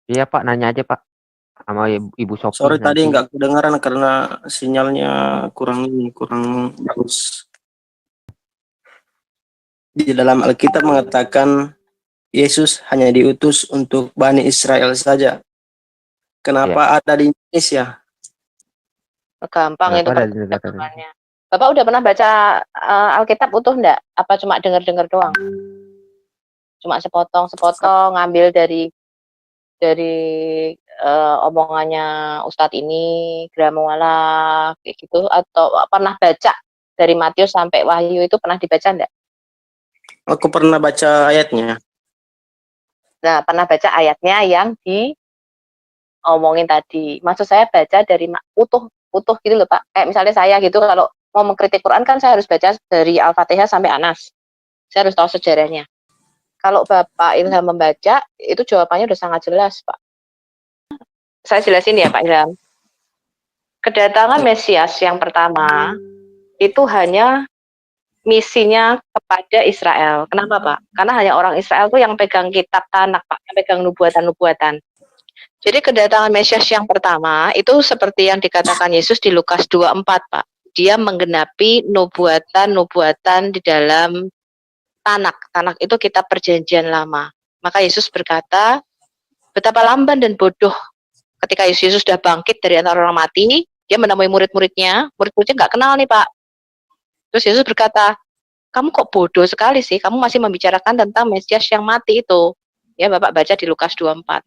Iya Pak, nanya aja Pak sama Ibu Sophie Sorry tadi nanti. nggak kedengaran karena sinyalnya kurang bagus. Di dalam Alkitab mengatakan Yesus hanya diutus untuk Bani Israel saja. Iya. Kenapa ada di Indonesia? Gampang Kenapa itu ada di negara lain? perkembangannya. Bapak udah pernah baca Alkitab utuh enggak? Apa cuma dengar-dengar doang? Cuma sepotong-sepotong ngambil dari omongannya Ustadz ini, Gramoala, kayak gitu, atau pernah baca dari Matius sampai Wahyu itu pernah dibaca enggak? Aku pernah baca ayatnya. Nah, pernah baca ayatnya yang diomongin tadi. Maksud saya baca dari utuh gitu loh Pak. Kayak misalnya saya gitu, kalau mau mengkritik Quran kan saya harus baca dari Al-Fatihah sampai Anas. Saya harus tahu sejarahnya. Kalau Bapak Ilham membaca, itu jawabannya udah sangat jelas, Pak. Saya jelasin ya, Pak Ilham. Kedatangan Mesias yang pertama, itu hanya misinya kepada Israel. Kenapa, Pak? Karena hanya orang Israel tuh yang pegang kitab Tanakh, Pak, yang pegang nubuatan-nubuatan. Jadi kedatangan Mesias yang pertama, itu seperti yang dikatakan Yesus di Lukas 24, Pak. Dia menggenapi nubuatan-nubuatan di dalam Tanakh. Tanakh itu kitab perjanjian lama. Maka Yesus berkata, betapa lamban dan bodoh ketika Yesus sudah bangkit dari antara orang mati, dia menemui murid-muridnya nggak kenal nih Pak. Terus Yesus berkata, kamu kok bodoh sekali sih, kamu masih membicarakan tentang Mesias yang mati itu. Ya Bapak baca di Lukas 24.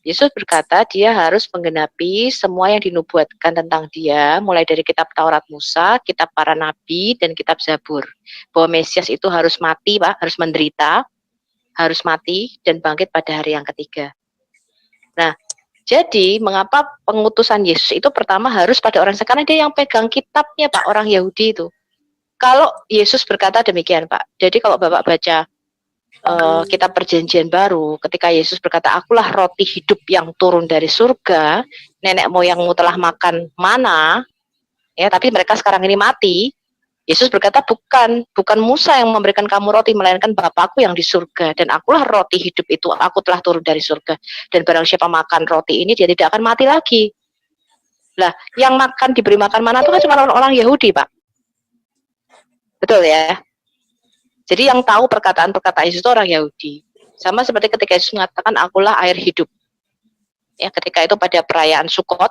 Yesus berkata dia harus menggenapi semua yang dinubuatkan tentang dia, mulai dari kitab Taurat Musa, kitab para nabi, dan kitab Zabur. Bahwa Mesias itu harus mati Pak, harus menderita, harus mati, dan bangkit pada hari yang ketiga. Nah, jadi mengapa pengutusan Yesus itu pertama harus pada orang karena dia yang pegang kitabnya Pak, orang Yahudi itu. Kalau Yesus berkata demikian Pak, jadi kalau Bapak baca kitab perjanjian baru, ketika Yesus berkata, akulah roti hidup yang turun dari surga, nenek moyangmu telah makan mana, ya, tapi mereka sekarang ini mati. Yesus berkata, bukan Musa yang memberikan kamu roti, melainkan Bapakku yang di surga, dan akulah roti hidup itu, aku telah turun dari surga, dan barang siapa makan roti ini, dia tidak akan mati lagi. Lah, yang diberi makan mana itu kan cuma orang-orang Yahudi, Pak. Betul ya? Jadi yang tahu perkataan-perkataan Yesus itu orang Yahudi. Sama seperti ketika Yesus mengatakan, akulah air hidup. Ya, ketika itu pada perayaan Sukot,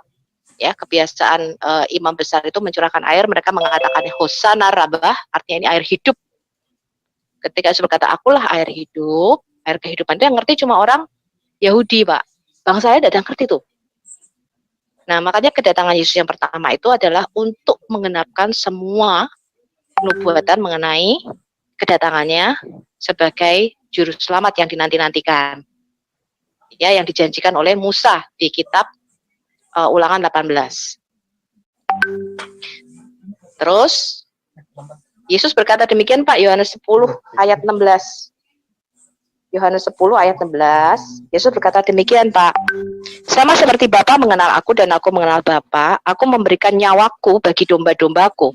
ya, kebiasaan imam besar itu mencurahkan air, mereka mengatakan Hosana Rabbah, artinya ini air hidup. Ketika Yesus berkata, akulah air hidup, air kehidupan, itu yang ngerti cuma orang Yahudi, Pak. Bangsa lain tidak ngerti tuh. Nah, makanya kedatangan Yesus yang pertama itu adalah untuk menggenapkan semua nubuatan mengenai kedatangannya sebagai juru selamat yang dinanti-nantikan. Ya, yang dijanjikan oleh Musa di kitab Ulangan 18. Terus Yesus berkata demikian Pak, Yohanes 10 ayat 16. Yohanes 10 ayat 16, Yesus berkata demikian Pak, sama seperti Bapa mengenal aku dan aku mengenal Bapa, aku memberikan nyawaku bagi domba-dombaku.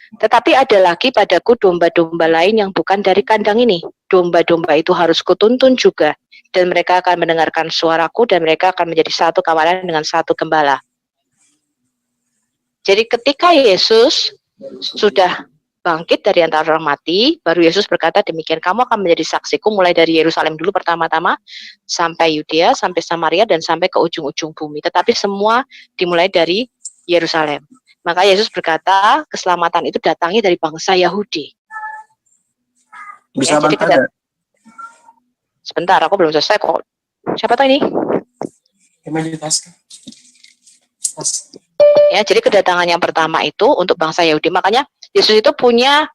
Tetapi ada lagi padaku domba-domba lain yang bukan dari kandang ini. Domba-domba itu harus kutuntun juga, dan mereka akan mendengarkan suaraku, dan mereka akan menjadi satu kawanan dengan satu gembala. Jadi ketika Yesus sudah bangkit dari antara orang mati, baru Yesus berkata demikian, kamu akan menjadi saksiku mulai dari Yerusalem dulu pertama-tama, sampai Yudea, sampai Samaria, dan sampai ke ujung-ujung bumi. Tetapi semua dimulai dari Yerusalem. Maka Yesus berkata, keselamatan itu datangnya dari bangsa Yahudi. Bisa ya, bantu sebentar, aku belum selesai kok. Siapa tahu ini? Ya, jadi kedatangan yang pertama itu untuk bangsa Yahudi. Makanya Yesus itu punya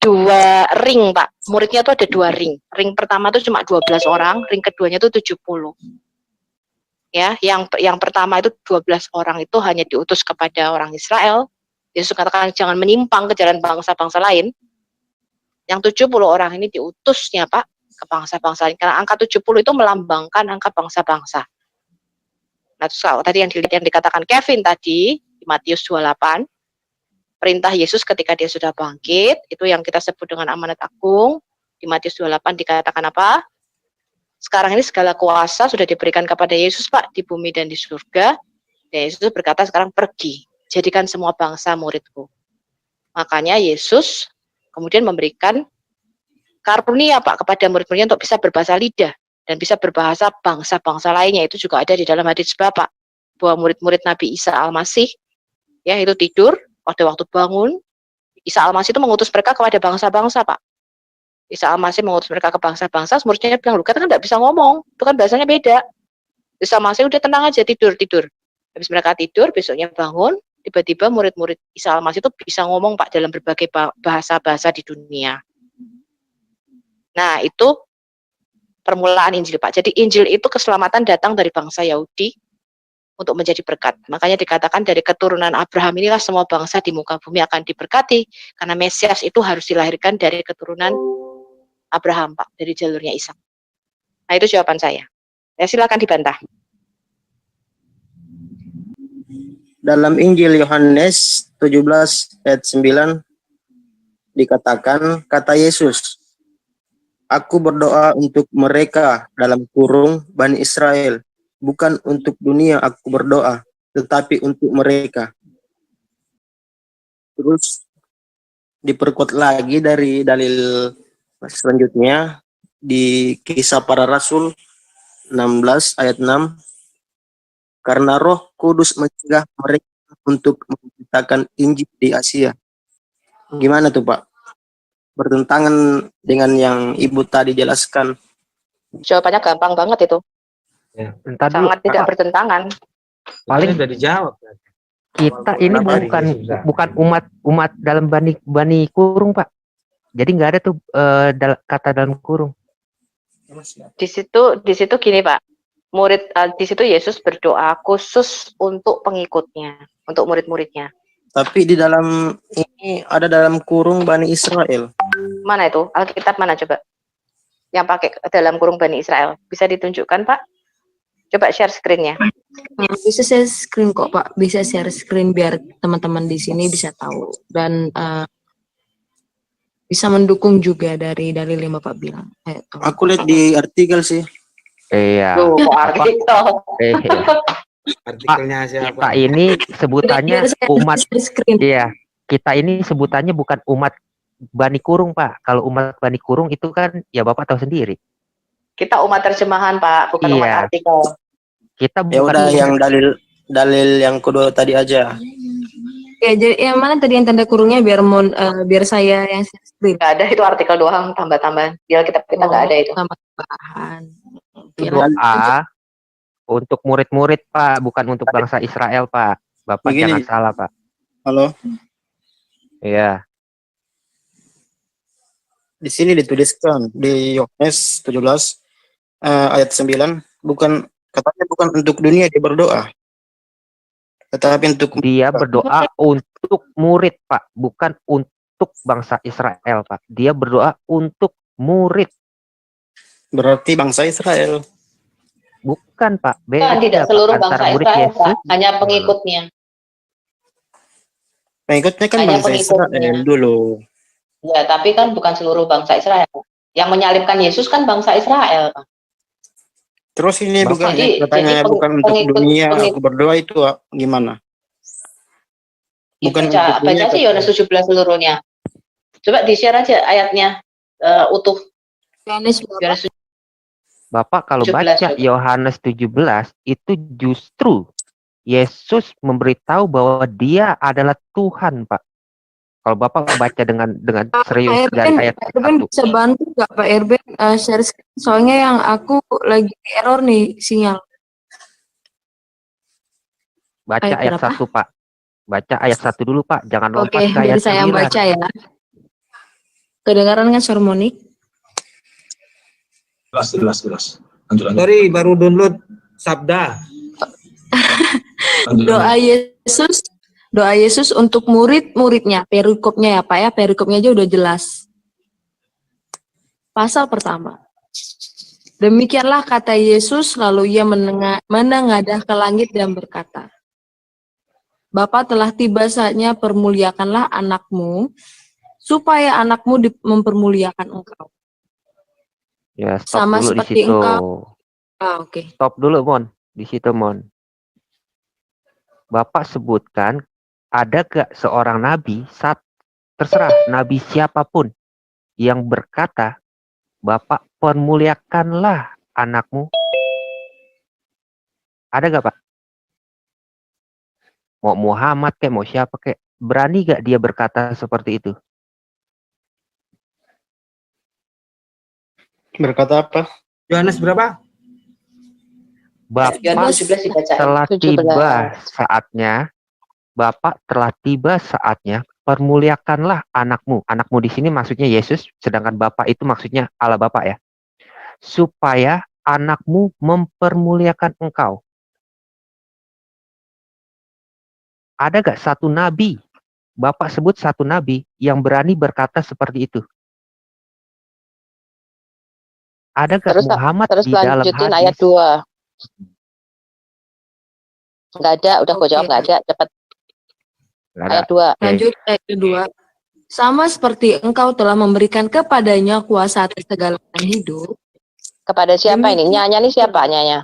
dua ring, Pak. Muridnya itu ada dua ring. Ring pertama itu cuma 12 orang, ring keduanya itu 70. Ya, yang pertama itu 12 orang itu hanya diutus kepada orang Israel. Yesus katakan jangan menyimpang ke jalan bangsa-bangsa lain. Yang 70 orang ini diutusnya Pak ke bangsa-bangsa lain. Karena angka 70 itu melambangkan angka bangsa-bangsa. Nah, terus kalau tadi yang dikatakan Kevin tadi di Matius 28, perintah Yesus ketika dia sudah bangkit, itu yang kita sebut dengan amanat agung. Di Matius 28 dikatakan apa? sekarang ini segala kuasa sudah diberikan kepada Yesus, Pak, di bumi dan di surga. Dan Yesus berkata sekarang pergi, jadikan semua bangsa muridku. Makanya Yesus kemudian memberikan karunia, Pak, kepada murid-muridnya untuk bisa berbahasa lidah dan bisa berbahasa bangsa-bangsa lainnya. Itu juga ada di dalam hadis Bapak, bahwa murid-murid Nabi Isa Al-Masih ya itu tidur, pada waktu bangun Isa Al-Masih itu mengutus mereka kepada bangsa-bangsa, Pak. Isa Al-Masih mengutus mereka ke bangsa-bangsa, muridnya bilang, lu kan nggak bisa ngomong, itu kan bahasanya beda. Isa Al-Masih udah tenang aja, tidur. Habis mereka tidur, besoknya bangun, tiba-tiba murid-murid Isa Al-Masih itu bisa ngomong, Pak, dalam berbagai bahasa-bahasa di dunia. Nah, itu permulaan Injil, Pak. Jadi Injil itu keselamatan datang dari bangsa Yahudi untuk menjadi berkat. Makanya dikatakan dari keturunan Abraham inilah semua bangsa di muka bumi akan diberkati, karena Mesias itu harus dilahirkan dari keturunan Abraham, Pak, dari jalurnya Ishak. Nah, itu jawaban saya. Ya, silakan dibantah. Dalam Injil Yohanes 17 ayat 9 dikatakan, kata Yesus, aku berdoa untuk mereka dalam kurung Bani Israel, bukan untuk dunia aku berdoa, tetapi untuk mereka. Terus diperkuat lagi dari dalil selanjutnya di Kisah Para Rasul 16 ayat 6, karena Roh Kudus mencegah mereka untuk memberitakan Injil di Asia. Gimana tuh, Pak? Bertentangan dengan yang Ibu tadi jelaskan. Jawabannya gampang banget itu. Ya, entar dulu, Sangat tidak Pak. bertentangan. Paling udah dijawab. kita ini bukan umat dalam bani kurung, Pak. Jadi nggak ada tuh kata dalam kurung. Di situ gini, Pak. Di situ Yesus berdoa khusus untuk pengikutnya, untuk murid-muridnya. Tapi di dalam ini ada dalam kurung Bani Israel. Mana itu? Alkitab mana coba? Yang pakai dalam kurung Bani Israel. Bisa ditunjukkan, Pak? Coba share screen-nya. Bisa share screen kok, Pak. Bisa share screen biar teman-teman di sini bisa tahu. Dan bisa mendukung juga dari dalil yang Bapak bilang. Aku lihat di artikel sih. Iya. Tuh, kok artikel. Artikelnya siapa? Kita ini sebutannya umat. Iya. Kita ini sebutannya bukan umat Bani Kurung, Pak. Kalau umat Bani Kurung itu kan ya Bapak tahu sendiri. Kita umat terjemahan, Pak, bukan Iya. umat artikel. Kita Ya bukan udah yang dalil yang kedua tadi aja. Ya, jadi yang mana tadi yang tanda kurungnya biar saya yang share screen. Nggak ada, itu artikel doang, tambah-tambah. Di Alkitab kita nggak ada itu. Tambah bahan. doa untuk murid-murid, Pak, bukan untuk bangsa Israel, Pak. Bapak Begini. jangan salah, Pak. Halo. Iya. Di sini dituliskan di Yohanes 17 ayat 9, katanya bukan untuk dunia dia berdoa, tetapi untuk Dia berdoa untuk murid, Pak, bukan untuk bangsa Israel, Pak. Dia berdoa untuk murid, berarti bangsa Israel. bukan, Pak. Nah, Beda, tidak Pak, seluruh antara bangsa murid Israel, Yesus. Pak. Hanya pengikutnya. Pengikutnya kan Hanya bangsa Israel pengikutnya. dulu. Ya, tapi kan bukan seluruh bangsa Israel. Yang menyalibkan Yesus kan bangsa Israel, Pak. Terus ini Bapak, katanya bukan untuk dunia aku berdoa, itu gimana? Bukan untuk dunia. Baca sih Yohanes 17 seluruhnya. Coba di-share aja ayatnya utuh. Yohanes Yohanes Bapak kalau 17, baca coba. Yohanes 17 itu justru Yesus memberitahu bahwa dia adalah Tuhan, Pak. Kalau Bapak baca dengan serius dari ayat Pak Erben 1. bisa bantu nggak Pak Erben share screen? Soalnya yang aku lagi error nih sinyal. Baca Ayat ayat berapa? 1, Pak. Baca ayat 1 dulu, Pak. Jangan Oke, lompat ke ayat biar saya yang 9. baca ya. Kedengaran kan harmonik? Jelas. Lanjut. Sorry, baru download Sabda. Doa Yesus untuk murid-muridnya. Perikopnya ya Pak ya, perikopnya aja udah jelas. Pasal pertama. Demikianlah kata Yesus, lalu ia menengadah ke langit dan berkata, Bapa, telah tiba saatnya permuliakanlah anakmu, supaya anakmu mempermuliakan engkau. Ya, stop Sama dulu di seperti situ. engkau. Oke. Stop dulu, Mon. Di situ, Mon. Bapak sebutkan, ada gak seorang nabi, terserah nabi siapapun, yang berkata, Bapak permuliakanlah anakmu. Ada gak, Pak? Mau Muhammad kek, mau siapa kek, berani gak dia berkata seperti itu? Berkata apa? Yohanes berapa? Bapak Yohanes 17 dibaca. telah 17. tiba saatnya, Bapak telah tiba saatnya, permuliakanlah anakmu. Anakmu di sini maksudnya Yesus, sedangkan Bapak itu maksudnya Allah Bapak ya. Supaya anakmu mempermuliakan engkau. Ada gak satu nabi, Bapak sebut satu nabi yang berani berkata seperti itu? Ada gak Muhammad Terus di dalam lanjutin ayat hadis? 2. Enggak ada, udah gue Oke. jawab enggak ada, cepat. Nggak ada. Ayat 2. Oke. Lanjut ayat kedua. Sama seperti engkau telah memberikan kepadanya kuasa atas segala yang hidup. Kepada siapa ini? Nyanya ini siapa nyanya?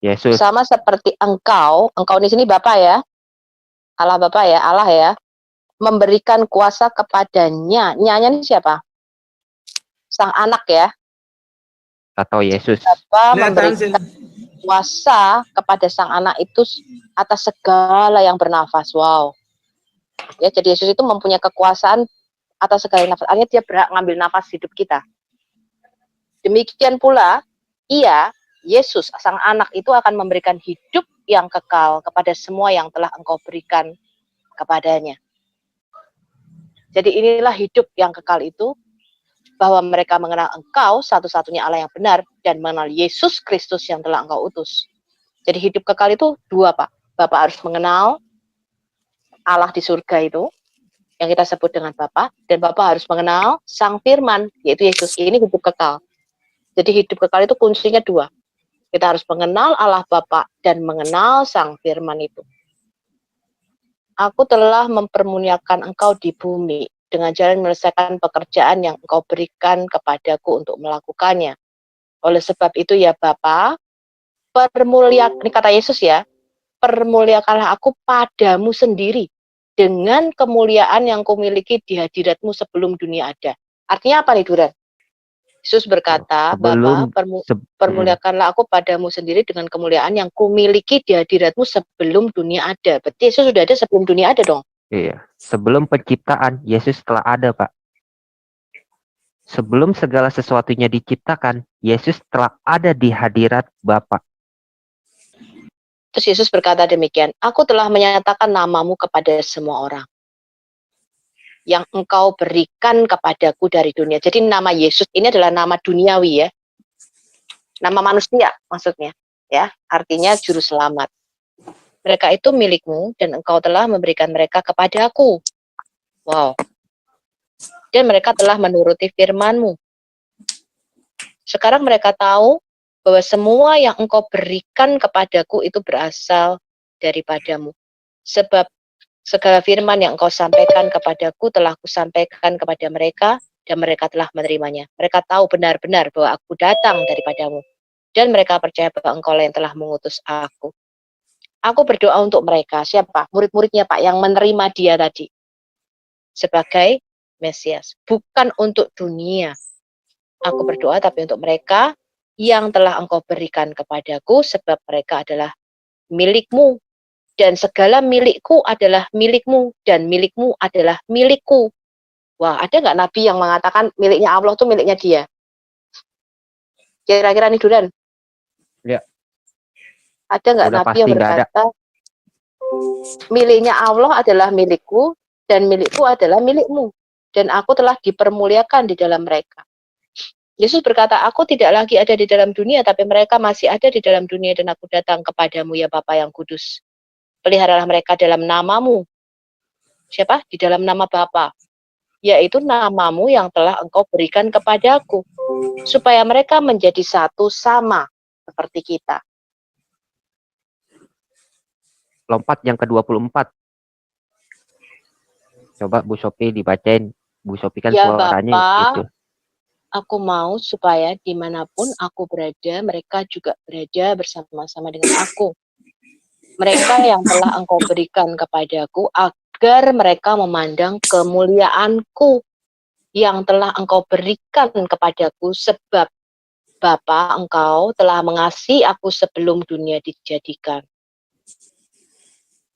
Yesus. Sama seperti engkau di sini Bapak ya. Allah Bapak ya, Allah ya. Memberikan kuasa kepadanya. Nyanya ini siapa? Sang anak ya. Atau Yesus. Bapak Kelihatan sih. memberikan kuasa kepada sang anak itu atas segala yang bernafas. Wow. Ya, jadi Yesus itu mempunyai kekuasaan atas segala nafas. Artinya dia berhak ngambil nafas hidup kita. Demikian pula, Yesus, sang anak itu akan memberikan hidup yang kekal kepada semua yang telah engkau berikan kepadanya. Jadi inilah hidup yang kekal itu, bahwa mereka mengenal engkau satu-satunya Allah yang benar, dan mengenal Yesus Kristus yang telah engkau utus. Jadi hidup kekal itu dua, Pak. Bapak harus mengenal Allah di surga itu, yang kita sebut dengan Bapa, dan Bapa harus mengenal Sang Firman, yaitu Yesus. Ini hidup kekal. Jadi hidup kekal itu kuncinya dua. Kita harus mengenal Allah Bapa dan mengenal Sang Firman itu. Aku telah mempermuliakan engkau di bumi dengan jalan menyelesaikan pekerjaan yang engkau berikan kepadaku untuk melakukannya. Oleh sebab itu ya Bapa, ini kata Yesus ya, permuliakanlah aku padamu sendiri dengan kemuliaan yang kumiliki di hadiratmu sebelum dunia ada. Artinya apa nih Duran? Yesus berkata, Bapa, permuliakanlah aku padamu sendiri dengan kemuliaan yang kumiliki di hadiratmu sebelum dunia ada. Berarti Yesus sudah ada sebelum dunia ada dong? Iya, sebelum penciptaan, Yesus telah ada, Pak. Sebelum segala sesuatunya diciptakan, Yesus telah ada di hadirat Bapa. Terus Yesus berkata demikian, aku telah menyatakan namamu kepada semua orang yang engkau berikan kepadaku dari dunia. Jadi nama Yesus ini adalah nama duniawi ya. Nama manusia maksudnya. Ya, artinya juru selamat. Mereka itu milikmu dan engkau telah memberikan mereka kepadaku. Wow. Dan mereka telah menuruti firman-Mu. Sekarang mereka tahu bahwa semua yang engkau berikan kepadaku itu berasal daripadamu. Sebab segala firman yang engkau sampaikan kepadaku telah kusampaikan kepada mereka, dan mereka telah menerimanya. Mereka tahu benar-benar bahwa aku datang daripadamu. Dan mereka percaya bahwa engkau yang telah mengutus aku. Aku berdoa untuk mereka. Siapa? Murid-muridnya Pak, yang menerima dia tadi. Sebagai Mesias. Bukan untuk dunia. Aku berdoa tapi untuk mereka yang telah engkau berikan kepadaku, sebab mereka adalah milikmu. Dan segala milikku adalah milikmu, dan milikmu adalah milikku. Wah, ada nggak Nabi yang mengatakan miliknya Allah itu miliknya dia? Kira-kira nih Duran? Ya. Ada nggak Udah Nabi yang pasti nggak ada. berkata miliknya Allah adalah milikku, dan milikku adalah milikmu, dan aku telah dipermuliakan di dalam mereka. Yesus berkata, aku tidak lagi ada di dalam dunia, tapi mereka masih ada di dalam dunia, dan aku datang kepadamu ya Bapa yang kudus. Peliharalah mereka dalam namamu. Siapa? Di dalam nama Bapa, yaitu namamu yang telah engkau berikan kepadaku, supaya mereka menjadi satu sama seperti kita. Lompat yang ke-24. Coba Bu Sophie dibacain. Bu Sophie kan Ya suaranya Bapa, itu. Aku mau supaya dimanapun aku berada, mereka juga berada bersama-sama dengan aku. Mereka yang telah engkau berikan kepadaku, agar mereka memandang kemuliaanku yang telah engkau berikan kepadaku, sebab Bapa engkau telah mengasihi aku sebelum dunia dijadikan.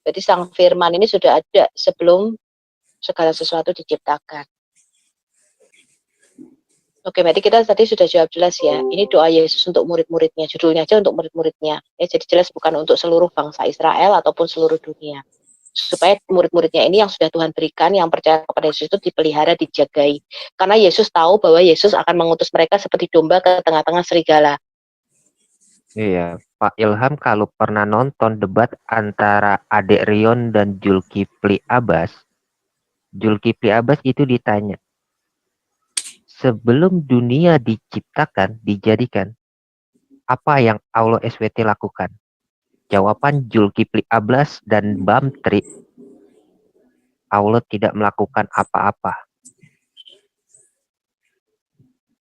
Jadi sang firman ini sudah ada sebelum segala sesuatu diciptakan. Oke, berarti kita tadi sudah jawab jelas ya. Ini doa Yesus untuk murid-muridnya. Judulnya aja untuk murid-muridnya. Ya, jadi jelas bukan untuk seluruh bangsa Israel ataupun seluruh dunia. Supaya murid-muridnya ini yang sudah Tuhan berikan, yang percaya kepada Yesus itu dipelihara, dijagai. Karena Yesus tahu bahwa Yesus akan mengutus mereka seperti domba ke tengah-tengah serigala. Iya, Pak Ilham kalau pernah nonton debat antara Adek Rion dan Zulkifli Abbas itu ditanya, sebelum dunia diciptakan, dijadikan, apa yang Allah SWT lakukan? Jawaban Zulkifli Abbas dan Bamtri, Allah tidak melakukan apa-apa.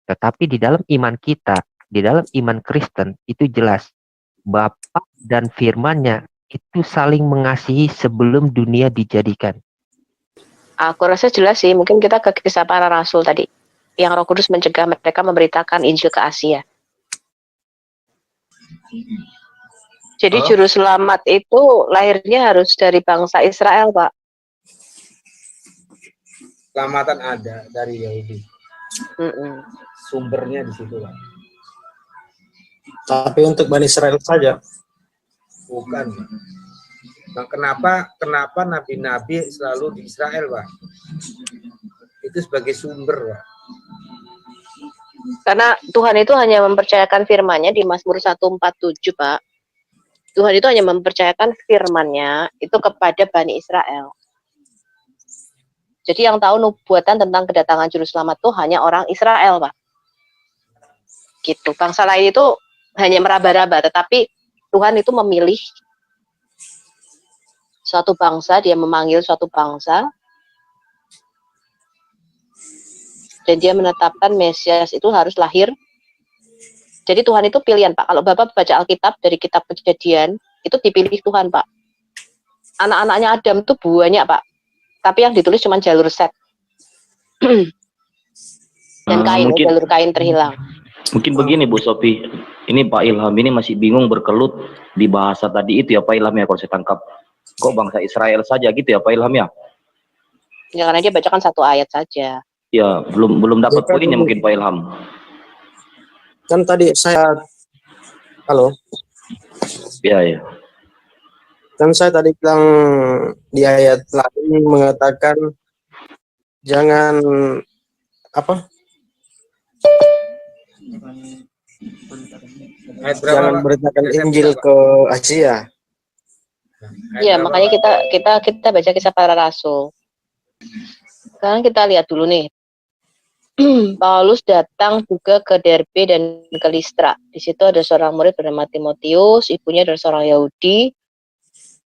Tetapi di dalam iman kita, di dalam iman Kristen, itu jelas. Bapa dan firman-Nya itu saling mengasihi sebelum dunia dijadikan. Aku rasa jelas sih, mungkin kita ke kisah para rasul tadi. Yang Roh Kudus mencegah mereka memberitakan Injil ke Asia. Jadi juru selamat itu lahirnya harus dari bangsa Israel, Pak. Selamatan ada dari Yahudi. Sumbernya di situ, Pak. Tapi untuk Bani Israel saja. Bukan. Nah, kenapa nabi-nabi selalu di Israel, Pak? Itu sebagai sumber, Pak. Karena Tuhan itu hanya mempercayakan firman-Nya di Mazmur 147, Pak. Tuhan itu hanya mempercayakan firman-Nya itu kepada Bani Israel. Jadi yang tahu nubuatan tentang kedatangan juru selamat itu hanya orang Israel, Pak. Gitu. Bangsa lain itu hanya meraba-raba, tetapi Tuhan itu memilih suatu bangsa, dia memanggil suatu bangsa, dan dia menetapkan Mesias itu harus lahir. Jadi Tuhan itu pilihan, Pak. Kalau Bapak baca Alkitab dari kitab Kejadian, itu dipilih Tuhan, Pak. Anak-anaknya Adam itu banyak, Pak. Tapi yang ditulis cuma jalur Set. Dan Kain, jalur Kain terhilang. Mungkin begini Bu Sofi, ini Pak Ilham ini masih bingung berkelut di bahasa tadi itu ya Pak Ilham ya, kalau saya tangkap. Kok bangsa Israel saja gitu ya Pak Ilham ya? Ya karena dia bacakan satu ayat saja. Ya, belum dapat poinnya mungkin Pak Ilham. Kan tadi halo. Ya. Kan saya tadi bilang di ayat lain mengatakan jangan jangan beritakan Injil ke Asia. Iya, makanya kita baca kisah para rasul. Sekarang kita lihat dulu nih. Paulus datang juga ke Derbe dan ke Listra. Di situ ada seorang murid bernama Timotius, ibunya adalah seorang Yahudi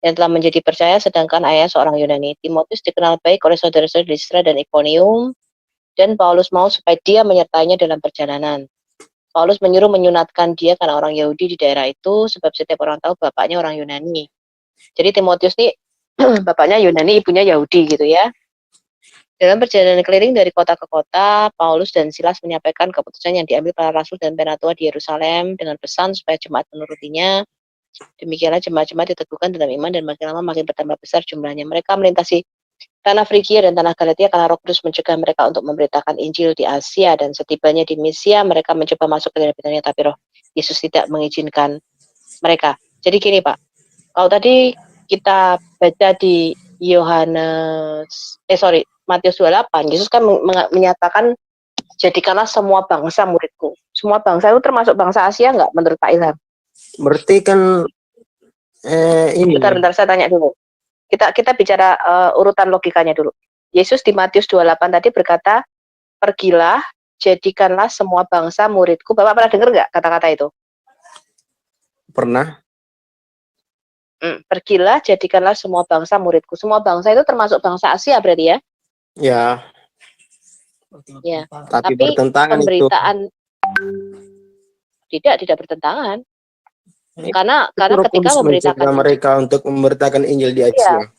yang telah menjadi percaya, sedangkan ayah seorang Yunani. Timotius dikenal baik oleh saudara-saudara di Listra dan Ikonium, dan Paulus mau supaya dia menyertainya dalam perjalanan. Paulus menyuruh menyunatkan dia karena orang Yahudi di daerah itu, sebab setiap orang tahu bapaknya orang Yunani. Jadi Timotius nih bapaknya Yunani, ibunya Yahudi gitu ya. Dalam perjalanan keliling dari kota ke kota, Paulus dan Silas menyampaikan keputusan yang diambil para rasul dan penatua di Yerusalem dengan pesan supaya jemaat menurutinya. Demikianlah jemaat-jemaat diteguhkan dalam iman dan makin lama makin bertambah besar jumlahnya. Mereka melintasi tanah Frigia dan tanah Galatia karena Roh Kudus mencegah mereka untuk memberitakan Injil di Asia, dan setibanya di Misia mereka mencoba masuk ke daerah Betania, tapi Roh Yesus tidak mengizinkan mereka. Jadi gini Pak, kalau tadi kita baca di Matius 28, Yesus kan menyatakan jadikanlah semua bangsa muridku. Semua bangsa itu termasuk bangsa Asia nggak menurut Pak Ilham? Berarti kan ini. Bentar saya tanya dulu. Kita bicara urutan logikanya dulu. Yesus di Matius 28 tadi berkata, pergilah, jadikanlah semua bangsa muridku. Bapak pernah dengar nggak kata-kata itu? Pernah. Pergilah, jadikanlah semua bangsa muridku. Semua bangsa itu termasuk bangsa Asia berarti ya? Ya. Ya, Tapi tapi bertentangan itu. pemberitaan tidak bertentangan. Karena Roh ketika Kudus memberitakan mencegah mereka untuk memberitakan Injil di Injil, Asia.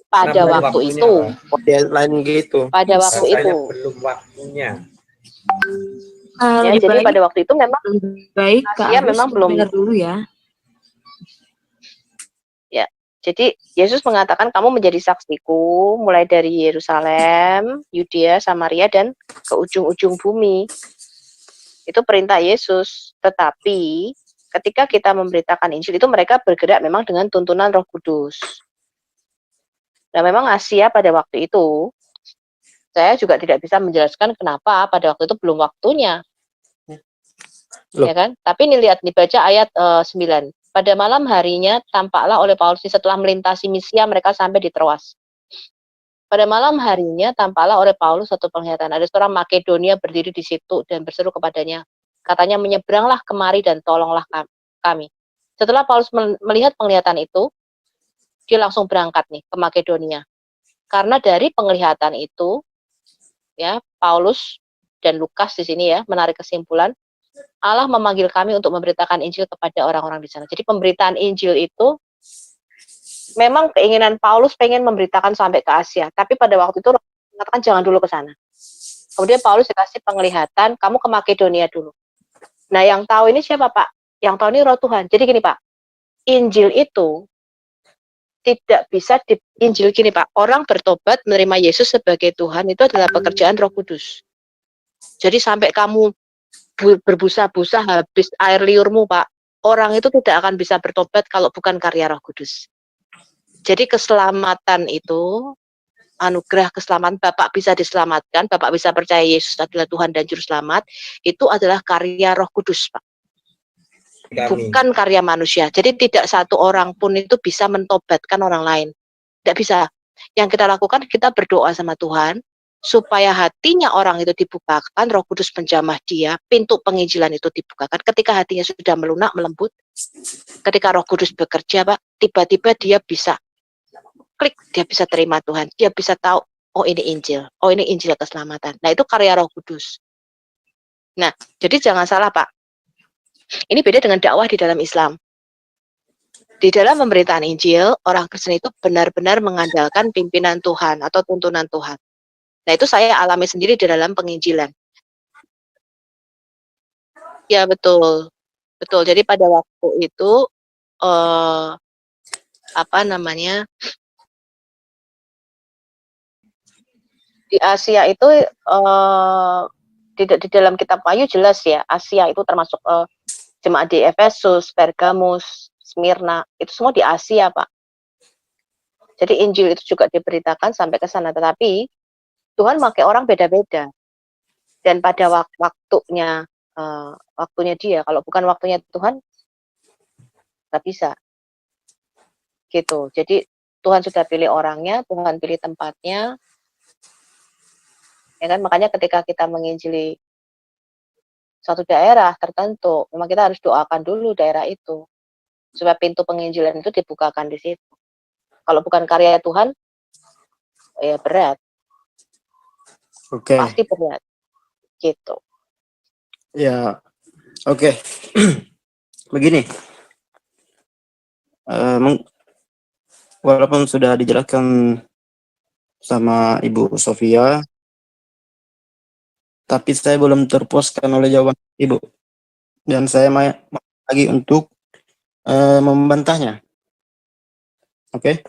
pada Karena belum waktu waktunya, itu, Pak. Ya, lain gitu. pada waktu Rasanya itu, belum waktunya. ya. Lebih Jadi baik, pada waktu itu memang lebih baik Kak Asia Agus memang belum. dengar dulu ya. Ya, jadi Yesus mengatakan kamu menjadi saksiku mulai dari Yerusalem, Yudea, Samaria dan ke ujung-ujung bumi. Itu perintah Yesus. Tetapi ketika kita memberitakan Injil itu mereka bergerak memang dengan tuntunan Roh Kudus. Nah, memang Asia pada waktu itu saya juga tidak bisa menjelaskan kenapa pada waktu itu belum waktunya. Loh. Ya kan? Tapi nih lihat nih baca ayat 9. Pada malam harinya tampaklah oleh Paulus setelah melintasi Misia mereka sampai di Troas. Pada malam harinya tampaklah oleh Paulus satu penglihatan. Ada seorang Makedonia berdiri di situ dan berseru kepadanya. Katanya, menyeberanglah kemari dan tolonglah kami. Setelah Paulus melihat penglihatan itu, dia langsung berangkat nih ke Makedonia. Karena dari penglihatan itu, ya Paulus dan Lukas di sini ya menarik kesimpulan, Allah memanggil kami untuk memberitakan Injil kepada orang-orang di sana. Jadi pemberitaan Injil itu memang keinginan Paulus pengen memberitakan sampai ke Asia, tapi pada waktu itu mengatakan jangan dulu ke sana. Kemudian Paulus dikasih penglihatan, kamu ke Makedonia dulu. Nah, yang tahu ini siapa, Pak? Yang tahu ini Roh Tuhan. Jadi gini, Pak, Injil itu tidak bisa Injil gini, Pak. Orang bertobat menerima Yesus sebagai Tuhan itu adalah pekerjaan Roh Kudus. Jadi sampai kamu berbusa-busa habis air liurmu, Pak, orang itu tidak akan bisa bertobat kalau bukan karya Roh Kudus. Jadi keselamatan itu, anugerah keselamatan, Bapak bisa diselamatkan, Bapak bisa percaya Yesus adalah Tuhan dan Juru Selamat, itu adalah karya Roh Kudus, Pak. Bukan karya manusia. Jadi tidak satu orang pun itu bisa mentobatkan orang lain. Tidak bisa. Yang kita lakukan, kita berdoa sama Tuhan, supaya hatinya orang itu dibukakan, Roh Kudus menjamah dia, pintu penginjilan itu dibukakan. Ketika hatinya sudah melunak, melembut, ketika Roh Kudus bekerja, Pak, tiba-tiba dia bisa klik, dia bisa terima Tuhan, dia bisa tahu, oh ini Injil, oh ini Injil keselamatan. Nah, itu karya Roh Kudus. Nah, jadi jangan salah, Pak. Ini beda dengan dakwah di dalam Islam. Di dalam pemberitaan Injil, orang Kristen itu benar-benar mengandalkan pimpinan Tuhan atau tuntunan Tuhan. Nah, itu saya alami sendiri di dalam penginjilan. Ya, betul. Betul. Jadi pada waktu itu di Asia itu di dalam kitab Wahyu jelas ya, Asia itu termasuk jemaat di Efesus, Pergamus, Smyrna, itu semua di Asia, Pak. Jadi Injil itu juga diberitakan sampai ke sana, tetapi Tuhan pakai orang beda-beda. Dan pada waktunya dia, kalau bukan waktunya Tuhan, nggak bisa. Gitu. Jadi Tuhan sudah pilih orangnya, Tuhan pilih tempatnya. Ya kan, makanya ketika kita menginjili suatu daerah tertentu, memang kita harus doakan dulu daerah itu supaya pintu penginjilan itu dibukakan di situ. Kalau bukan karya Tuhan, ya berat. Oke. Pasti berat. Gitu. Ya. Oke. Begini. Walaupun sudah dijelaskan sama Ibu Sofia, tapi saya belum terpuaskan oleh jawaban Ibu. Dan saya mau lagi untuk membantahnya. Oke?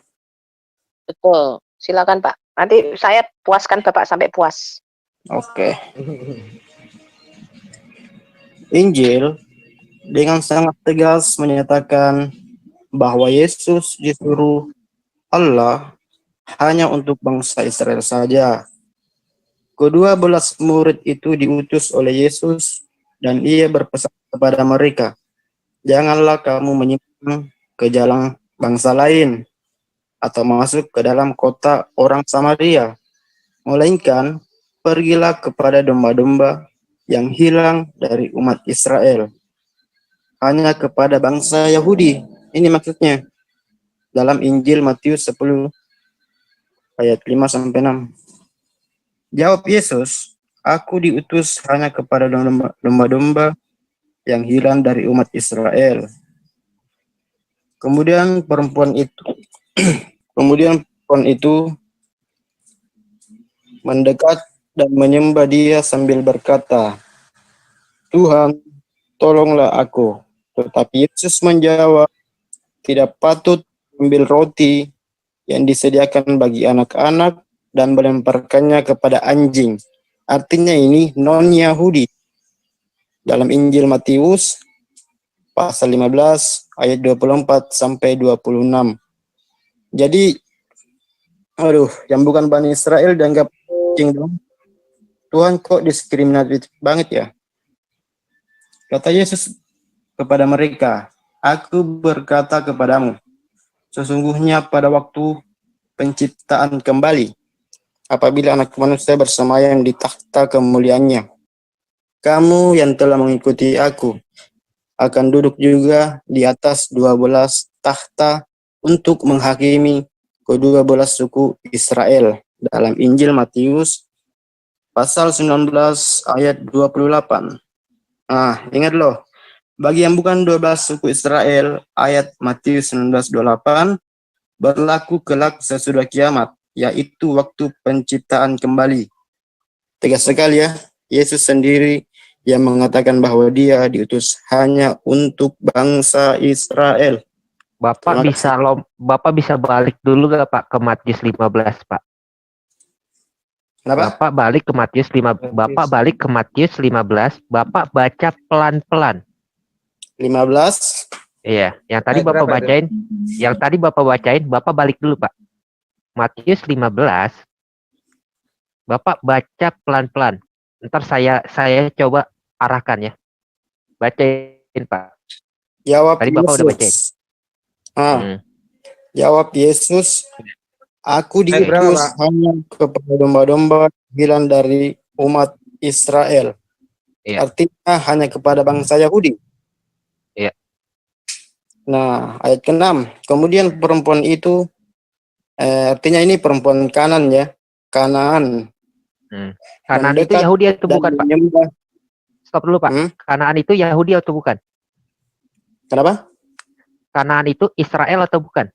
Betul. Silakan, Pak. Nanti saya puaskan Bapak sampai puas. Oke. Injil dengan sangat tegas menyatakan bahwa Yesus disuruh Allah hanya untuk bangsa Israel saja. Kedua belas murid itu diutus oleh Yesus dan ia berpesan kepada mereka, janganlah kamu menyimpang ke jalan bangsa lain atau masuk ke dalam kota orang Samaria, melainkan pergilah kepada domba-domba yang hilang dari umat Israel. Hanya kepada bangsa Yahudi. Ini maksudnya dalam Injil Matius 10 ayat 5-6. Jawab Yesus, aku diutus hanya kepada domba-domba yang hilang dari umat Israel. Kemudian perempuan itu mendekat dan menyembah dia sambil berkata, Tuhan, tolonglah aku. Tetapi Yesus menjawab, tidak patut ambil roti yang disediakan bagi anak-anak dan melemparkannya kepada anjing. Artinya ini non-Yahudi. Dalam Injil Matius pasal 15 ayat 24 sampai 26. Jadi, yang bukan Bani Israel dianggap anjing dong. Tuhan kok diskriminatif banget ya? Kata Yesus kepada mereka, aku berkata kepadamu, sesungguhnya pada waktu penciptaan kembali, apabila anak manusia bersemayam di takhta kemuliaannya, kamu yang telah mengikuti aku akan duduk juga di atas 12 takhta untuk menghakimi ke-12 suku Israel. Dalam Injil Matius pasal 19 ayat 28. Ingat loh, bagi yang bukan 12 suku Israel, ayat Matius 19:28 berlaku kelak sesudah kiamat, yaitu waktu penciptaan kembali. Tegas sekali ya, Yesus sendiri yang mengatakan bahwa dia diutus hanya untuk bangsa Israel. Bapak bisa balik dulu gak Pak ke Matius 15 Pak? Kenapa? Bapak balik ke Matius 15. Bapak balik ke Matius 15. Bapak baca pelan-pelan. 15. Iya, yang tadi Bapak bacain, Bapak balik dulu Pak. Matius 15. Bapak baca pelan-pelan. Ntar saya coba arahkan ya. Bacain Pak. Jawab Tadi Bapak udah bacain. Jawab Yesus, aku diutus hanya kepada domba-domba hilang dari umat Israel. Iya. Artinya hanya kepada bangsa Yahudi. Iya. Nah, ayat ke-6. Kemudian perempuan itu, artinya ini perempuan Kanan ya. Kanaan. Kanaan itu Yahudi atau bukan Pak? Stop dulu Pak. Kanaan itu Yahudi atau bukan? Kenapa? Kanaan itu Israel atau bukan?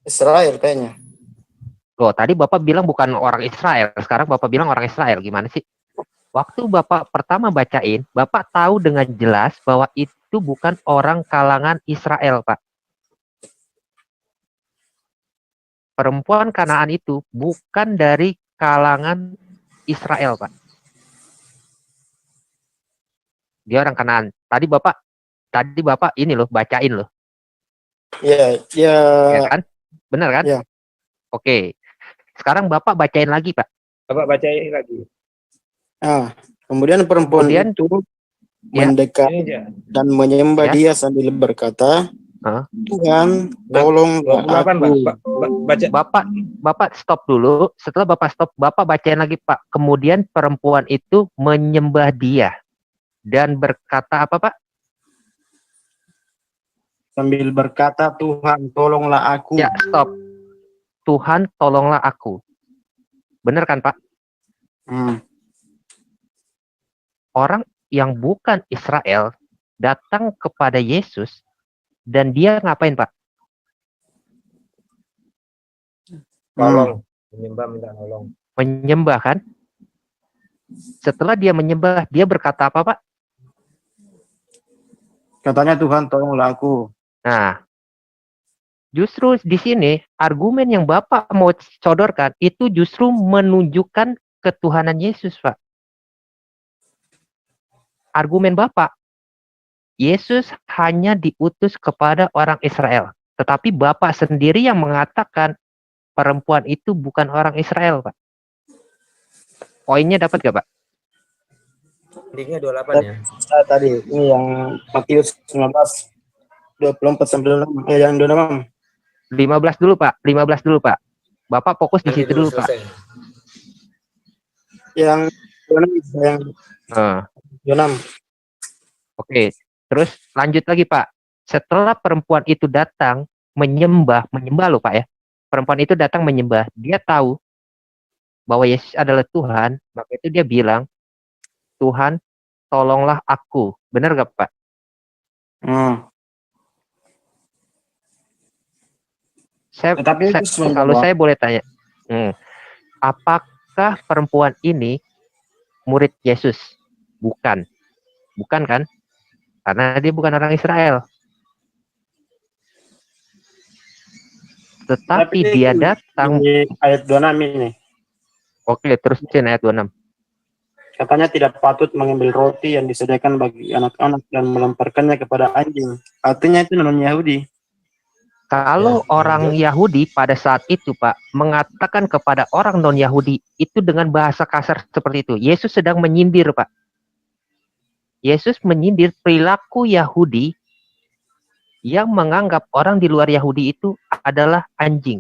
Israel kayaknya. Loh, tadi Bapak bilang bukan orang Israel. Sekarang Bapak bilang orang Israel. Gimana sih? Waktu Bapak pertama bacain, Bapak tahu dengan jelas bahwa itu bukan orang kalangan Israel, Pak. Perempuan Kanaan itu bukan dari kalangan Israel, Pak. Dia orang Kanaan. Tadi Bapak ini loh, bacain loh. Iya, iya. Ya kan? Benar kan? Iya. Oke. Sekarang Bapak bacain lagi, Pak. Bapak bacain lagi. Kemudian perempuan itu mendekat dan menyembah dia sambil berkata, Tuhan, tolong aku. Bapak stop dulu. Setelah Bapak stop, Bapak bacain lagi, Pak. Kemudian perempuan itu menyembah dia dan berkata apa, Pak? Sambil berkata, Tuhan, tolonglah aku. Ya, stop. Tuhan, tolonglah aku. Benar kan, Pak? Orang yang bukan Israel datang kepada Yesus dan dia ngapain, Pak? Tolong. Menyembah, minta tolong. Menyembah kan? Setelah dia menyembah, dia berkata apa, Pak? Katanya, Tuhan, tolonglah aku. Nah, justru di sini argumen yang Bapak mau sodorkan itu justru menunjukkan ketuhanan Yesus, Pak. Argumen Bapak, Yesus hanya diutus kepada orang Israel. Tetapi Bapak sendiri yang mengatakan perempuan itu bukan orang Israel, Pak. Poinnya dapat gak, Pak? Linknya 28 ya? Tadi, ini yang Matius 19. 24 sampai 26. Yang 26. 15 dulu, Pak. 15 dulu, Pak. Bapak fokus di situ dulu, Pak. Yang 26. Oke. Terus lanjut lagi, Pak. Setelah perempuan itu datang menyembah loh, Pak ya. perempuan itu datang menyembah. Dia tahu bahwa Yesus adalah Tuhan, maka itu dia bilang, Tuhan, tolonglah aku. Benar gak, Pak? Tetapi itu Kalau saya boleh tanya, apakah perempuan ini murid Yesus? Bukan. Bukan kan? Karena dia bukan orang Israel. Tetapi dia datang. Di ayat 26 ini. Oke, terusin ayat 26. Katanya tidak patut mengambil roti yang disediakan bagi anak-anak dan melemparkannya kepada anjing. Artinya itu non Yahudi. Kalau orang Yahudi pada saat itu, Pak, mengatakan kepada orang non-Yahudi itu dengan bahasa kasar seperti itu. Yesus sedang menyindir, Pak. Yesus menyindir perilaku Yahudi yang menganggap orang di luar Yahudi itu adalah anjing.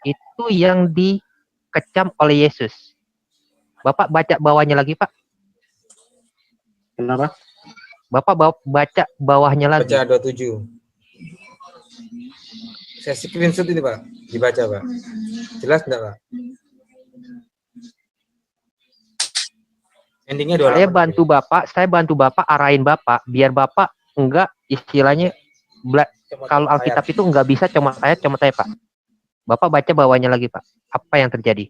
Itu yang dikecam oleh Yesus. Bapak baca bawahnya lagi, Pak. Kenapa? Bapak baca bawahnya lagi. Baca 27. Saya screenshot ini, Pak. Dibaca, Pak. Jelas enggak, Pak? Endingnya 28. Saya bantu Bapak arahin Bapak biar Bapak enggak istilahnya kalau Alkitab itu enggak bisa comot ayat, Pak. Bapak baca bawahnya lagi, Pak. Apa yang terjadi?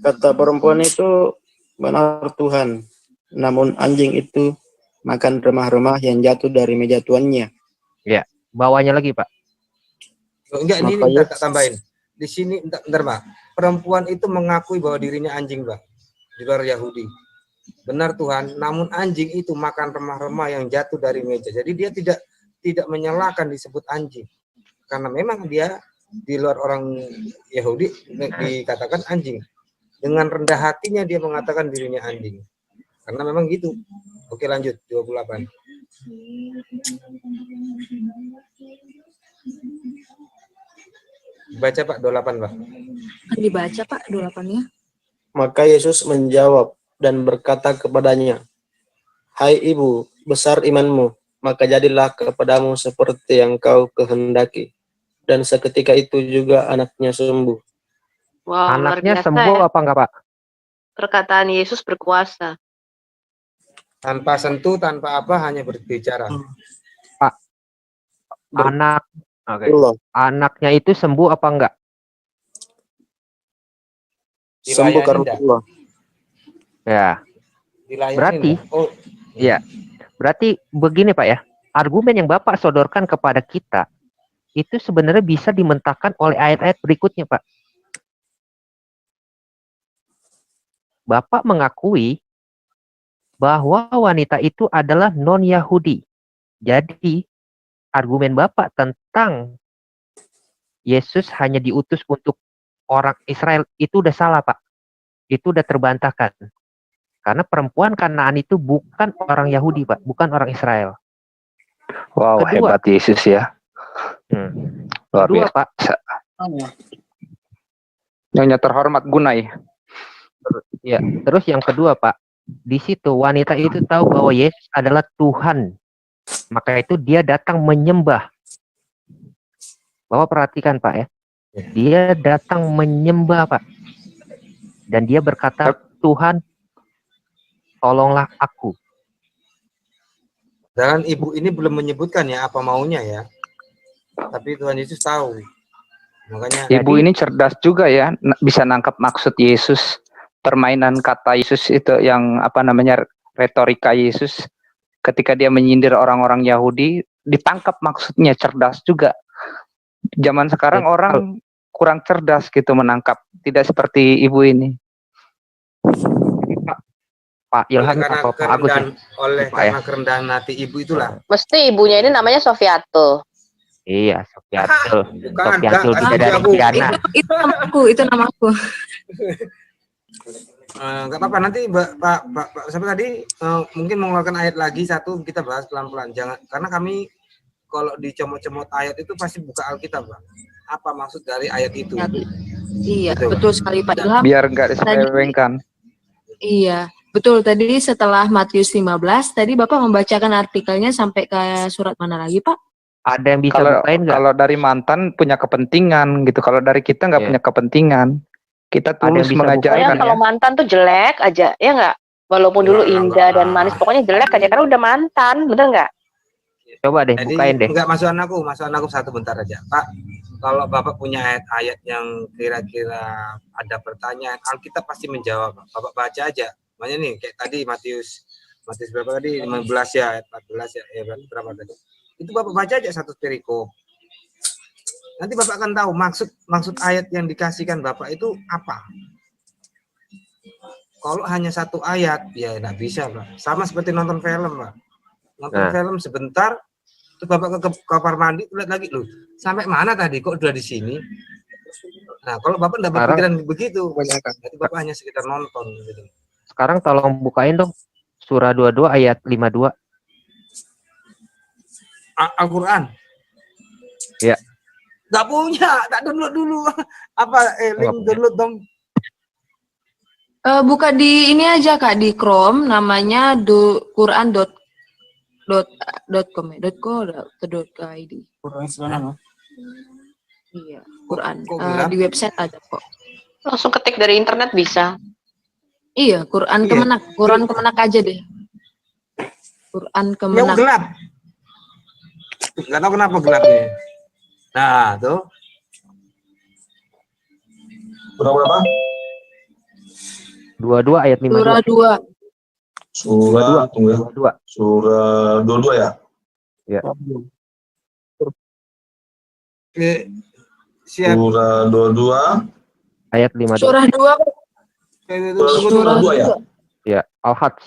Kata perempuan itu, benar Tuhan. Namun anjing itu makan remah-remah yang jatuh dari meja tuannya. Ya, bawahnya lagi, Pak. Enggak, ini tak tambahin. Di sini, bentar, Pak. Perempuan itu mengakui bahwa dirinya anjing, Pak. Di luar Yahudi. Benar Tuhan, namun anjing itu makan remah-remah yang jatuh dari meja. Jadi dia tidak menyalahkan disebut anjing. Karena memang dia di luar orang Yahudi dikatakan anjing. Dengan rendah hatinya dia mengatakan dirinya anjing. Karena memang gitu. Oke, lanjut 28. Baca, Pak, 28, Pak. Dibaca, Pak, 28-nya. Maka Yesus menjawab dan berkata kepadanya, Hai ibu, besar imanmu, maka jadilah kepadamu seperti yang kau kehendaki. Dan seketika itu juga anaknya sembuh. Wow, luar Anaknya biasa sembuh ya. apa enggak, Pak? Perkataan Yesus berkuasa. Tanpa sentuh, tanpa apa, hanya berbicara. Pak, oke. Allah. Anaknya itu sembuh apa enggak? Sembuh karena Dilayani Allah. Ya. Dilayani Berarti, enggak? Oh, ya. Berarti begini, Pak ya. Argumen yang Bapak sodorkan kepada kita itu sebenarnya bisa dimentahkan oleh ayat-ayat berikutnya, Pak. Bapak mengakui bahwa wanita itu adalah non-Yahudi. Jadi, argumen Bapak tentang Yesus hanya diutus untuk orang Israel itu udah salah, Pak. Itu udah terbantahkan. Karena perempuan Kanaan itu bukan orang Yahudi, Pak. Bukan orang Israel. Wow, Kedua, hebat Yesus ya. Luar kedua, biasa. Pak. Nyonya terhormat Gunai. Ya, terus yang kedua, Pak. Di situ wanita itu tahu bahwa Yesus adalah Tuhan. Maka itu dia datang menyembah. Bapak perhatikan, Pak ya. Dia datang menyembah, Pak. Dan dia berkata, Tuhan, tolonglah aku. dan ibu ini belum menyebutkan ya apa maunya ya. Tapi Tuhan Yesus tahu. Makanya Ibu ini cerdas juga ya, bisa nangkap maksud Yesus. Permainan kata Yesus itu yang apa namanya retorika Yesus ketika dia menyindir orang-orang Yahudi, ditangkap maksudnya, cerdas juga. Zaman sekarang orang kurang cerdas gitu menangkap, tidak seperti ibu ini. Pak Ilham karena atau Pak Agus kerendahan, nih? karena kerendahan hati ibu itulah. Mesti ibunya ini namanya Sofiato. Iya, Sofiatul. Bukan, Sofiatul enggak, bidadari Bu. pidana. Itu namaku. Enggak apa-apa, nanti Pak siapa tadi mungkin mengeluarkan ayat lagi satu, kita bahas pelan-pelan. Jangan, karena kami kalau dicomot-comot ayat itu pasti buka Alkitab, Pak. Apa maksud dari ayat itu? Iya, Gitu, betul sekali Pak Ilham. Biar nggak diselewengkan. Iya, betul. Tadi setelah Matius 15, tadi Bapak membacakan artikelnya sampai ke surat mana lagi, Pak? Ada yang bisa Kalau bukain nggak? kalau dari mantan punya kepentingan gitu. Kalau dari kita nggak Iya. punya kepentingan. Kita Ada yang tulus bisa Pokoknya mengajarkan kalau ya. mantan tuh jelek aja, ya nggak? Walaupun dulu indah dan manis, pokoknya jelek aja karena udah mantan, bener nggak? Coba deh, Jadi bukain deh. enggak, masukan aku satu bentar aja, Pak. Kalau Bapak punya ayat-ayat yang kira-kira ada pertanyaan, Alkitab pasti menjawab. Bapak baca aja. Makanya nih kayak tadi Matius berapa tadi? 15 ya, ayat 14 ya, berapa tadi? Itu Bapak baca aja satu perikop. Nanti Bapak akan tahu maksud ayat yang dikasihkan Bapak itu apa. Kalau hanya satu ayat, ya enggak bisa, Pak. Sama seperti nonton film, Pak. Nonton film sebentar, terus Bapak ke kamar mandi, lihat lagi, loh, sampai mana tadi? Kok udah di sini? Nah, kalau Bapak enggak berpikiran begitu, berarti Bapak hanya sekitar nonton gitu. Sekarang tolong bukain dong surah 22 ayat 52. Al-Quran? Ya. Nggak punya, tak download dulu. Apa, link download dong. Buka di ini aja Kak, di Chrome, namanya quran.com ya, .co.id. Iya, Quran. Di website ada kok. Langsung ketik dari internet bisa. Iya, Quran Kemenak aja deh. Quran Yang Kemenak. gelap. Nggak tahu kenapa gelap nih. Nah, tuh. Berapa? 22 ayat 52. Surah 2. Surah, tunggu ya. 22. Surah 22 ya? Ya. Siap. Surah 22. Ayat 52. Surah 2. Surah 2 ya? Ya, Al-Hajj.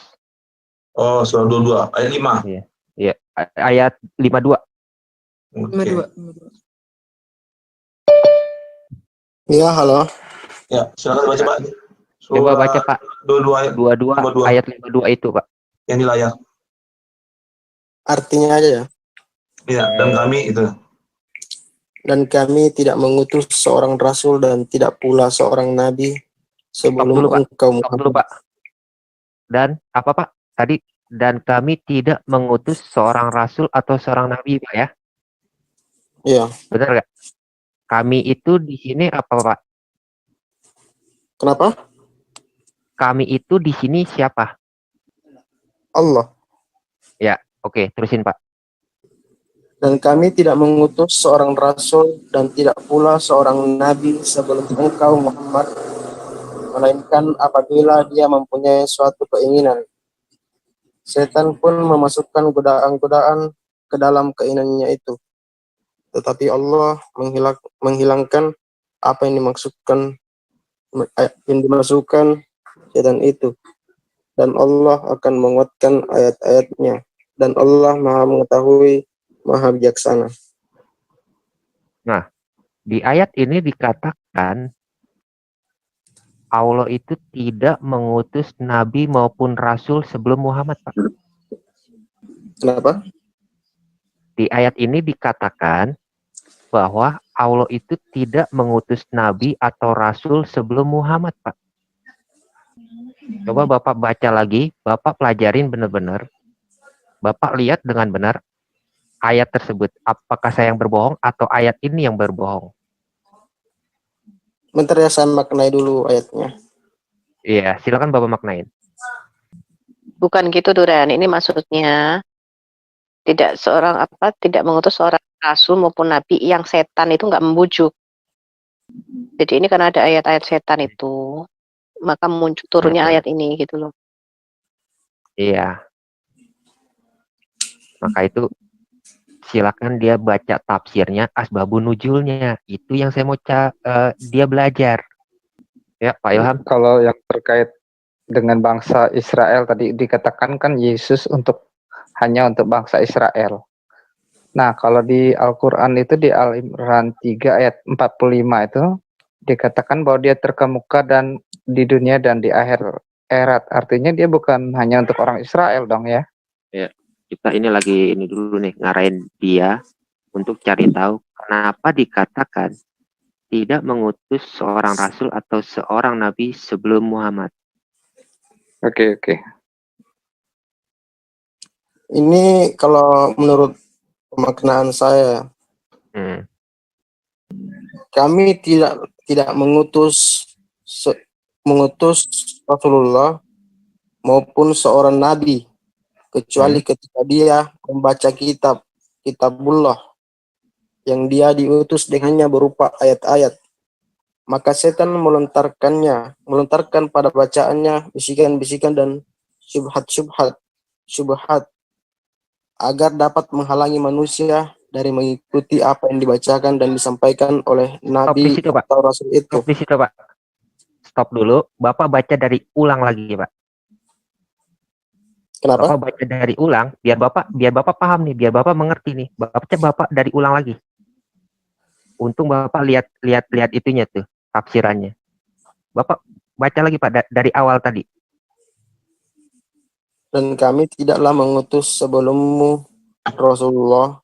Oh, surah 22, ayat 5. Iya. Iya, ayat 52. Oke. 52. Ya, halo. Ya, silakan baca, Pak. Coba baca, Pak. 22 ayat 22 ayat 52 itu, Pak. yang di layar. Artinya aja ya. Iya, dan kami itu. Dan kami tidak mengutus seorang rasul dan tidak pula seorang nabi sebelum Stop dulu, Pak. engkau Stop dulu, Pak. Dan apa, Pak? Tadi, dan kami tidak mengutus seorang rasul atau seorang nabi, Pak ya? Iya. Benar nggak? Kami itu di sini apa, Pak? Kenapa? Kami itu di sini siapa? Allah. Ya, oke, terusin, Pak. Dan kami tidak mengutus seorang rasul dan tidak pula seorang nabi sebelum engkau Muhammad, melainkan apabila dia mempunyai suatu keinginan. Setan pun memasukkan godaan-godaan ke dalam keinginannya itu. Tetapi Allah menghilangkan apa yang dimasukkan setan itu. Dan Allah akan menguatkan ayat-ayatnya. Dan Allah Maha Mengetahui, Maha Bijaksana. Nah, di ayat ini dikatakan Allah itu tidak mengutus nabi maupun rasul sebelum Muhammad, Pak. Kenapa? Di ayat ini dikatakan bahwa Allah itu tidak mengutus nabi atau rasul sebelum Muhammad, Pak. Coba Bapak baca lagi, Bapak pelajarin benar-benar. Bapak lihat dengan benar ayat tersebut. Apakah saya yang berbohong atau ayat ini yang berbohong? Bentar ya, saya maknai dulu ayatnya. Iya, silakan Bapak maknain. Bukan gitu, Duran. Ini maksudnya tidak mengutus seorang rasul maupun nabi yang setan itu nggak membujuk. Jadi ini karena ada ayat-ayat setan itu, maka muncul turunnya ayat ini gitu loh. Iya. Maka itu silakan dia baca tafsirnya, asbabun nuzulnya. Itu yang saya mau dia belajar. Ya, Pak Ilham. Kalau yang terkait dengan bangsa Israel tadi dikatakan kan Yesus hanya untuk bangsa Israel. Nah, kalau di Al-Quran itu di Al-Imran 3 ayat 45 itu dikatakan bahwa dia terkemuka dan di dunia dan di akhirat. Artinya dia bukan hanya untuk orang Israel dong ya. Ya, kita ini lagi dulu nih ngarahin dia untuk cari tahu kenapa dikatakan tidak mengutus seorang rasul atau seorang nabi sebelum Muhammad. Oke. Ini kalau menurut pemaknaan saya. Hmm. Kami tidak mengutus Rasulullah maupun seorang nabi kecuali ketika dia membaca kitabullah yang dia diutus dengannya berupa ayat-ayat. Maka setan melontarkan pada bacaannya bisikan-bisikan dan syubhat agar dapat menghalangi manusia dari mengikuti apa yang dibacakan dan disampaikan oleh nabi situ, Pak. atau rasul itu. Stop di situ, Pak. Stop dulu. Bapak baca dari ulang lagi, Pak. Kenapa? Bapak baca dari ulang, biar Bapak paham nih, biar Bapak mengerti nih. Bapak dari ulang lagi. Untung Bapak lihat itunya tuh, tafsirannya. Bapak baca lagi, Pak, dari awal tadi. Dan kami tidaklah mengutus sebelummu Rasulullah,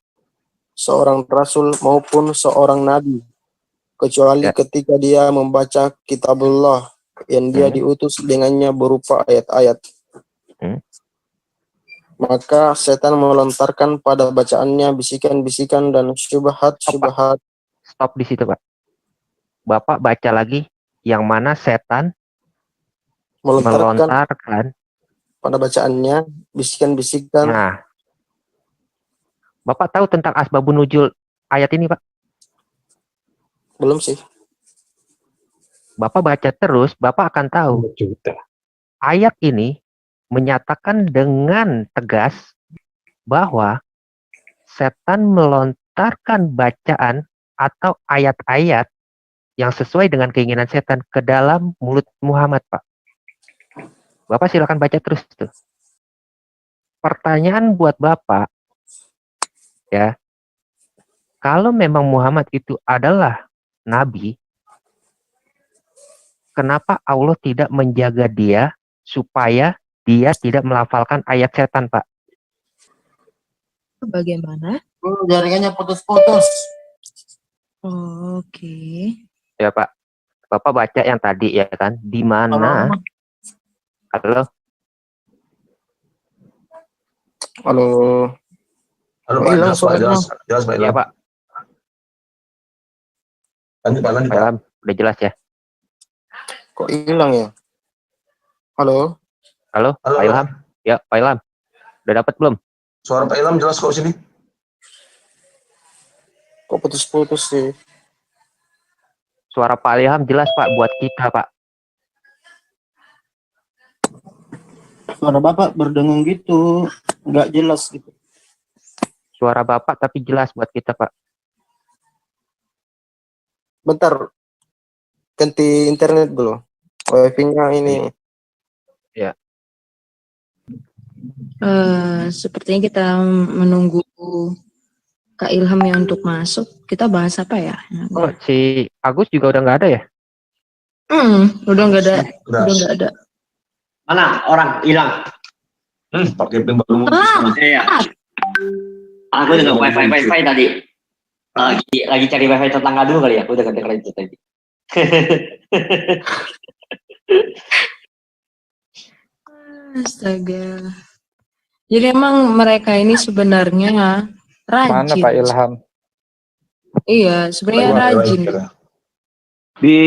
seorang rasul maupun seorang nabi, kecuali ketika dia membaca kitabullah yang dia diutus dengannya berupa ayat-ayat. Maka setan melontarkan pada bacaannya bisikan-bisikan dan syubhat. Stop di situ, Pak. Bapak baca lagi yang mana setan melontarkan pada bacaannya bisikan-bisikan. Nah, Bapak tahu tentang asbabun nuzul ayat ini, Pak? Belum sih. Bapak baca terus, Bapak akan tahu. Ayat ini menyatakan dengan tegas bahwa setan melontarkan bacaan atau ayat-ayat yang sesuai dengan keinginan setan ke dalam mulut Muhammad, Pak. Bapak silakan baca terus tuh. Pertanyaan buat Bapak, ya, kalau memang Muhammad itu adalah nabi, kenapa Allah tidak menjaga dia supaya dia tidak melafalkan ayat setan, Pak? Bagaimana? Jaringannya putus-putus. Oke. Ya, Pak. Bapak baca yang tadi ya kan, di mana? Halo. Halo, Pak. Jelas, Pak. Ya, Pak. Lanjut, Pak. Udah jelas ya? Kok hilang ya? Halo, Pak Ilham. Ya, Pak Ilham. Udah dapat belum? Suara Pak Ilham jelas kok sini. kok putus-putus sih? Suara Pak Ilham jelas, Pak, buat kita, Pak. Suara Bapak berdengung gitu, nggak jelas gitu. Suara Bapak tapi jelas buat kita, Pak. Bentar, ganti internet dulu. Wifi-nya ini. Ya. Sepertinya kita menunggu Kak Ilham yang untuk masuk. Kita bahas apa ya? Oh, si Agus juga udah nggak ada ya? Udah nggak ada. Udah nggak ada. Mana orang hilang? Pakai pin baru. Iya. Aku dengan wifi tadi. Lagi cari wifi tetangga dulu kali ya. Aku udah kedengeran itu tadi. Astaga. Jadi emang mereka ini sebenarnya rajin. Mana Pak Ilham? Iya, sebenarnya rajin.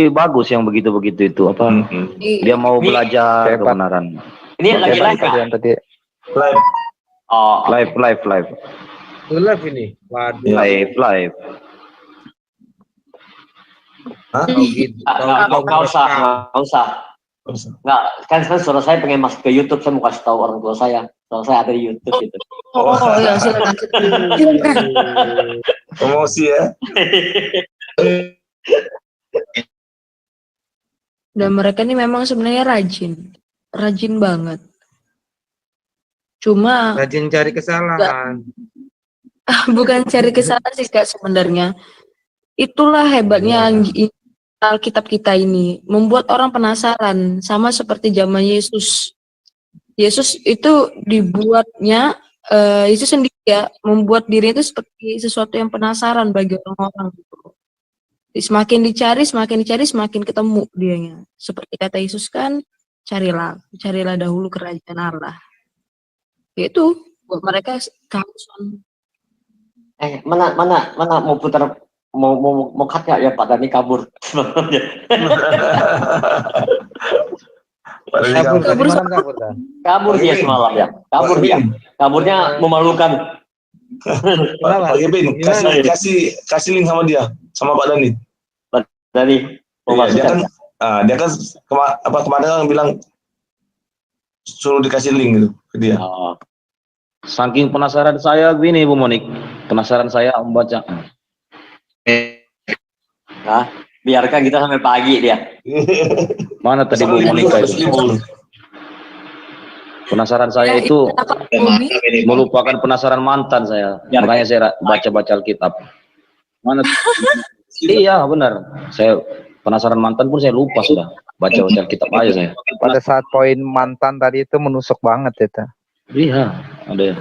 Bagus yang begitu-begitu itu apa? Dia mau belajar kebenaran. Ini lagi live kan? Live. Oh, live. Live ini. Waduh. Live. Hah? Nggak usah. Nggak, kan suara saya pengen masuk ke YouTube, saya mau kasih tahu orang tua saya. Suara saya ada di YouTube gitu. Ya silakan. Promosi ya. Dan mereka ini memang sebenarnya rajin banget. Cuma Rajin cari kesalahan. bukan cari kesalahan sih Kak sebenarnya. Itulah hebatnya Alkitab kita ini, membuat orang penasaran, sama seperti zaman Yesus. Yesus itu dibuatnya, Yesus sendiri ya, membuat diri itu seperti sesuatu yang penasaran bagi orang-orang. Semakin dicari, semakin ketemu dianya. Seperti kata Yesus kan, carilah dahulu kerajaan Allah. Itu buat mereka kehausan. Mana mau putar mau cut ya Pak Dani kabur. Kabur semalam kabur dah. Kabur dia semalam ya. Kabur dia. Kaburnya memalukan. Pak Kevin, kasih link sama dia, sama Pak Dani. Dani, Iya, dia kan kemarin kan bilang suruh dikasih link gitu ke dia. Saking penasaran saya gini Bu Monik, penasaran saya membaca. Nah, biarkan kita sampai pagi dia. Mana tadi Bu Monika itu? Penasaran saya itu melupakan penasaran mantan saya. Makanya saya baca-baca Alkitab. Mana? Iya benar. Saya penasaran mantan pun saya lupa sudah. Baca-baca Alkitab aja saya. Pada saat poin mantan tadi itu menusuk banget itu. Iya, ada ya.